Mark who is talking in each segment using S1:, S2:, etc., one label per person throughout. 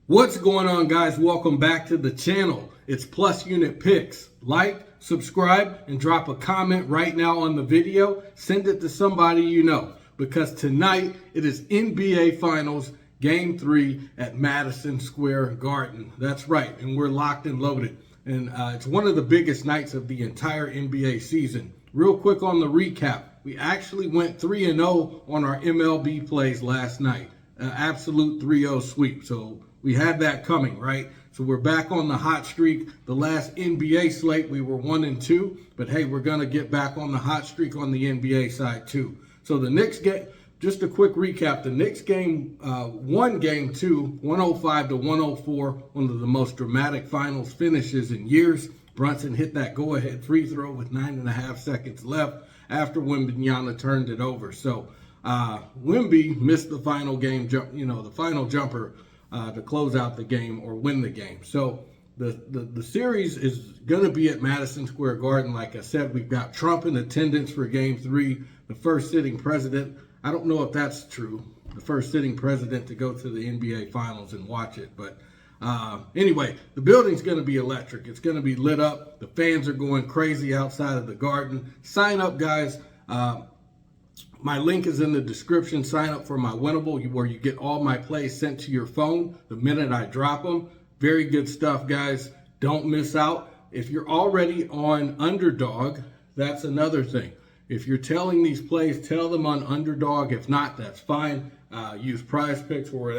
S1: What's going on, guys? Welcome back to the channel. It's Plus Unit Picks. Like, subscribe, and drop a comment right now on the video. Send it to somebody you know, because tonight it is NBA Finals Game 3 at Madison Square Garden. That's right, and we're locked and loaded. And it's one of the biggest nights of the entire NBA season. Real quick on the recap, we actually went 3-0 on our MLB plays last night. Absolute 3-0 sweep. So we had that coming, right? So we're back on the hot streak. The last NBA slate, we were 1-2. But hey, we're going to get back on the hot streak on the NBA side too. So the Knicks game, just a quick recap. The Knicks game won Game 2, 105-104. One of the most dramatic finals finishes in years. Brunson hit that go-ahead free throw with 9.5 seconds left after Wembanyama turned it over. So Wemby missed the final game jump, the final jumper to close out the game or win the game. So the series is going to be at Madison Square Garden. Like I said, we've got Trump in attendance for Game 3, the first sitting president. I don't know if that's true, the first sitting president to go to the NBA Finals and watch it. But anyway, the building's going to be electric. It's going to be lit up. The fans are going crazy outside of the Garden. Sign up, guys. My link is in the description. Sign up for my winnable, where you get all my plays sent to your phone the minute I drop them. Very good stuff, guys. Don't miss out. If you're already on Underdog, that's another thing. If you're telling these plays, tell them on Underdog. If not, that's fine. Use PrizePicks or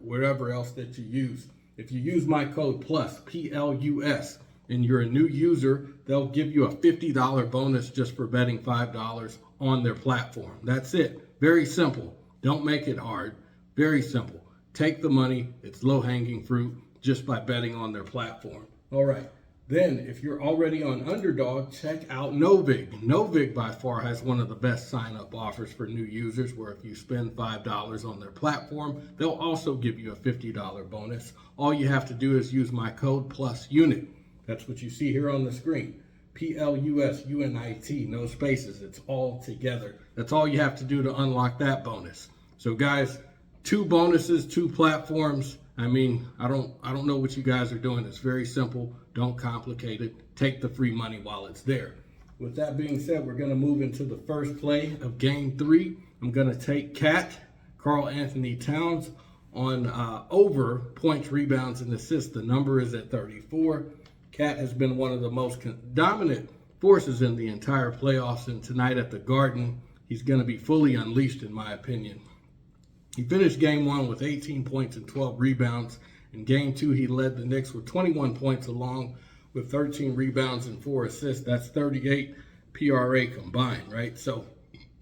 S1: whatever else that you use. If you use my code PLUS, P-L-U-S, and you're a new user, they'll give you a $50 bonus just for betting $5 on their platform. That's it. Very simple. Don't make it hard. Very simple. Take the money. It's low-hanging fruit just by betting on their platform. All right. Then, if you're already on Underdog, check out Novig. Novig, by far, has one of the best sign-up offers for new users, where if you spend $5 on their platform, they'll also give you a $50 bonus. All you have to do is use my code PLUSUNIT. That's what you see here on the screen. P-L-U-S-U-N-I-T, no spaces. It's all together. That's all you have to do to unlock that bonus. So, guys, 2 bonuses, 2 platforms. I mean, I don't know what you guys are doing. It's very simple. Don't complicate it. Take the free money while it's there. With that being said, we're going to move into the first play of Game 3. I'm going to take Karl Anthony Towns on over points, rebounds, and assists. The number is at 34. Cat has been one of the most dominant forces in the entire playoffs, and tonight at the Garden, he's going to be fully unleashed, in my opinion. He finished Game 1 with 18 points and 12 rebounds. In Game 2, he led the Knicks with 21 points along with 13 rebounds and 4 assists. That's 38 PRA combined, right? So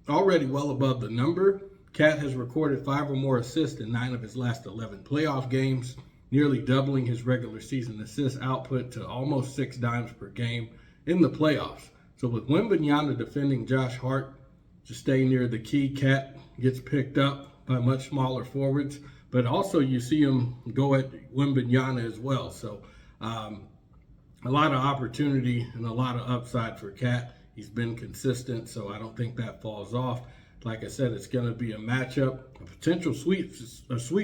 S1: already well above the number. Cat has recorded 5 or more assists in 9 of his last 11 playoff games, nearly doubling his regular season assist output to almost 6 dimes per game in the playoffs. So with Wembanyama defending Josh Hart to stay near the key, Cat gets picked up by much smaller forwards, but also you see him go at Wembanyama as well. So a lot of opportunity and a lot of upside for Cat. He's been consistent, so I don't think that falls off. Like I said, it's going to be a matchup, a potential sweep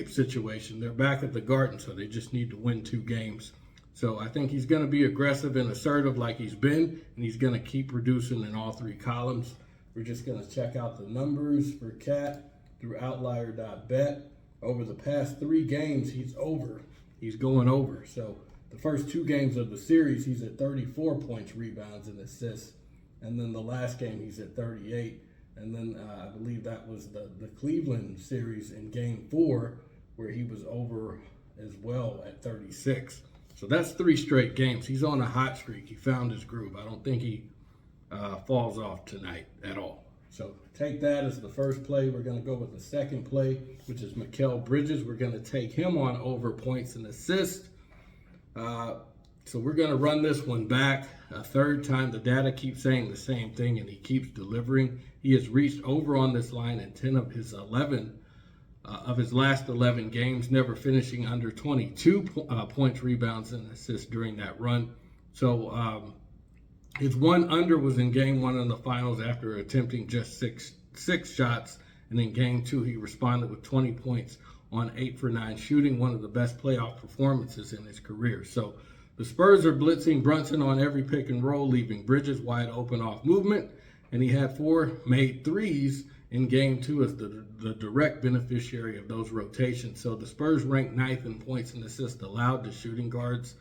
S1: situation. They're back at the Garden, so they just need to win 2 games. So I think he's going to be aggressive and assertive like he's been, and he's going to keep producing in all 3 columns. We're just going to check out the numbers for Cat through outlier.bet. Over the past 3 games, he's over. He's going over. So the first 2 games of the series, he's at 34 points, rebounds, and assists. And then the last game, he's at 38. And then I believe that was the Cleveland series in Game 4, where he was over as well at 36. So that's 3 straight games. He's on a hot streak. He found his groove. I don't think he falls off tonight at all. So take that as the first play. We're going to go with the second play, which is Mikal Bridges. We're going to take him on over points and assists. So we're going to run this one back a third time. The data keeps saying the same thing, and he keeps delivering. He has reached over on this line in 10 of his last 11 games, never finishing under 22 points, rebounds, and assists during that run. So his one under was in Game 1 in the finals after attempting just six shots, and in Game 2 he responded with 20 points on 8 for 9 shooting, one of the best playoff performances in his career. So the Spurs are blitzing Brunson on every pick and roll, leaving Bridges wide open off movement. And he had 4 made threes in game 2 as the direct beneficiary of those rotations. So the Spurs ranked 9th in points and assists allowed to shooting guards,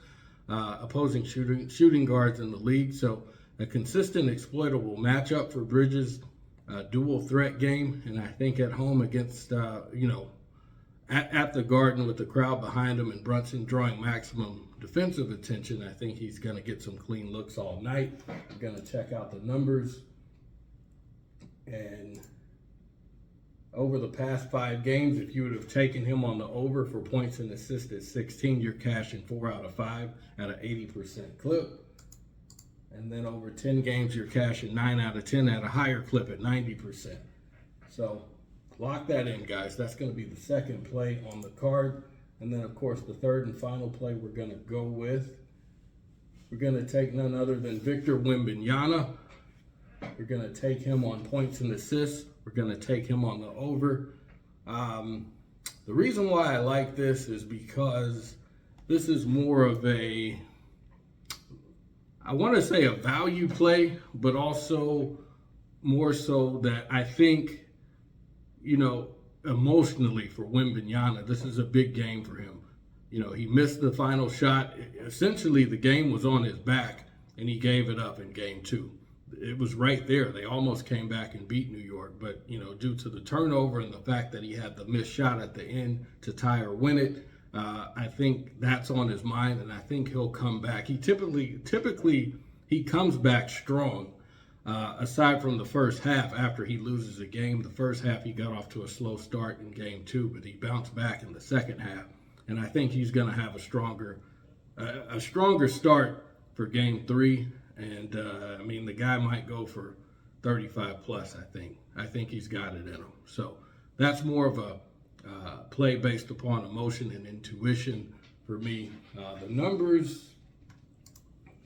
S1: opposing shooting guards in the league. So a consistent, exploitable matchup for Bridges, dual threat game. And I think at home against, at the Garden with the crowd behind him and Brunson drawing maximum defensive attention, I think he's going to get some clean looks all night. I'm going to check out the numbers. And over the past 5 games, if you would have taken him on the over for points and assists at 16, you're cashing 4 out of 5 at an 80% clip. And then over 10 games, you're cashing 9 out of 10 at a higher clip at 90%. So lock that in, guys. That's going to be the second play on the card. And then, of course, the third and final play we're going to go with. We're going to take none other than Victor Wembanyama. We're going to take him on points and assists. We're going to take him on the over. The reason why I like this is because this is more of a, I want to say a value play, but also more so that I think, emotionally for Wembanyama, this is a big game for him. He missed the final shot. Essentially, the game was on his back, and he gave it up in game 2. It was right there. They almost came back and beat New York, but due to the turnover and the fact that he had the missed shot at the end to tie or win it, I think that's on his mind, and I think he'll come back. He typically he comes back strong. Aside from the first half, after he loses a game, the first half he got off to a slow start in game 2, but he bounced back in the second half, and I think he's going to have a stronger start for game 3. And the guy might go for 35 plus. I think he's got it in him. So that's more of a play based upon emotion and intuition for me. The numbers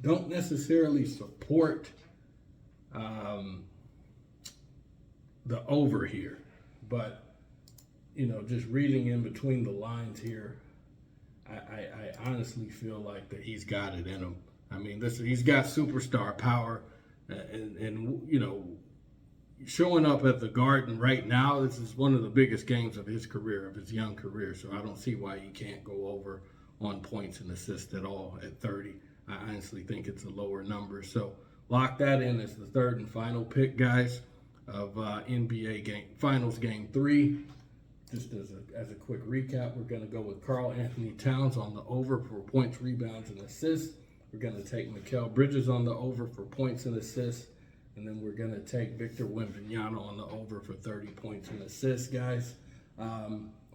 S1: don't necessarily support the over here, but just reading in between the lines here, I honestly feel like that he's got it in him. He's got superstar power, and showing up at the Garden right now, this is one of the biggest games of his career, of his young career. So I don't see why he can't go over on points and assists at all at 30. I honestly think it's a lower number. So lock that in as the third and final pick, guys, of NBA Finals Game 3. Just as a quick recap, we're going to go with Karl Anthony Towns on the over for points, rebounds, and assists. We're going to take Mikal Bridges on the over for points and assists. And then we're going to take Victor Wembanyama on the over for 30 points and assists, guys.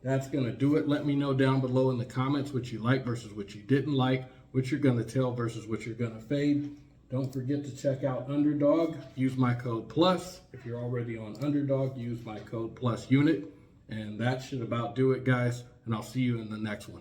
S1: That's going to do it. Let me know down below in the comments what you like versus what you didn't like, what you're going to tell versus what you're going to fade. Don't forget to check out Underdog. Use my code PLUS. If you're already on Underdog, use my code PLUSUNIT. And that should about do it, guys. And I'll see you in the next one.